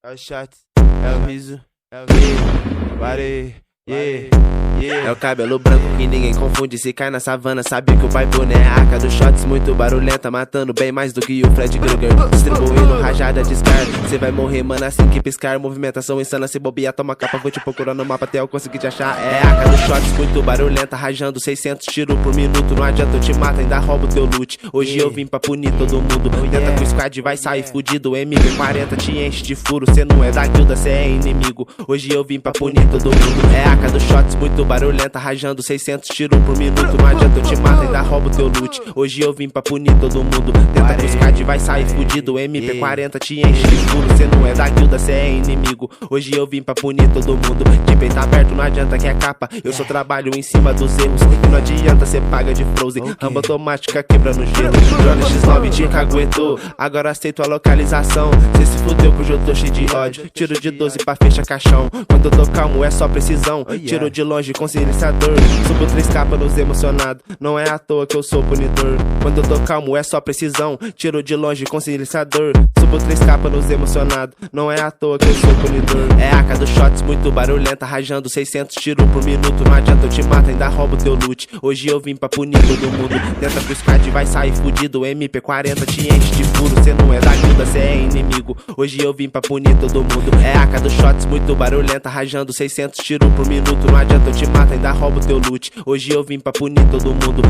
É o shot, é o riso, é o rio, parei, yeah. É o cabelo branco que ninguém confunde. Se cai na savana, sabe que o pai pune é a arca dos shots muito barulhenta, matando bem mais do que o Fred Krueger, distribuindo rajada de scar. Cê vai morrer, mano, assim que piscar. Movimentação insana, se bobear, toma capa. Vou te procurar no mapa até eu conseguir te achar. É a arca dos shots muito barulhenta, rajando 600 tiros por minuto. Não adianta, eu te mato, ainda roubo teu loot. Hoje eu vim pra punir todo mundo. Tenta com o squad, vai sair fudido. MP40 te enche de furo. Cê não é da guilda, cê é inimigo. Hoje eu vim pra punir todo mundo. É a arca dos shots muito barulhenta, rajando 600 tiros por minuto. Não adianta, eu te mato, ainda roubo teu loot. Hoje eu vim pra punir todo mundo. Tenta com o squad, vai sair fudido. MP40 te enche de furo. Cê não é da guilda, cê é inimigo. Hoje eu vim pra punir todo mundo. De peito aberto, não adianta que é capa. Eu só trabalho em cima dos erros. E não adianta, cê paga de Frozen. Ramba automática quebrando gelo. Drone X9 te caguetou. Agora aceito a localização. Cê se fudeu que hoje eu tô cheio de ódio. Tiro de 12 pra fechar caixão. Quando eu tô calmo é só precisão. Tiro de longe com silenciador. Subo 3 capas nos emocionados. Não é à toa que eu sou punidor. Quando eu tô calmo é só precisão. Tiro de longe com silenciador. Subo 3 capas nos emocionados. Não é à toa que eu sou punidor. É a arca dos shots muito barulhenta, rajando 600 tiros por minuto. Não adianta, eu te mato, ainda roubo teu loot. Hoje eu vim pra punir todo mundo. Tenta pro squad, vai sair fudido. MP40 te enche de furo. Cê não é da guilda, cê é inimigo. Hoje eu vim pra punir todo mundo. É a arca dos shots muito barulhenta, rajando 600 tiros por minuto. Não adianta, eu te mato, ainda roubo teu loot. Hoje eu vim pra punir todo mundo.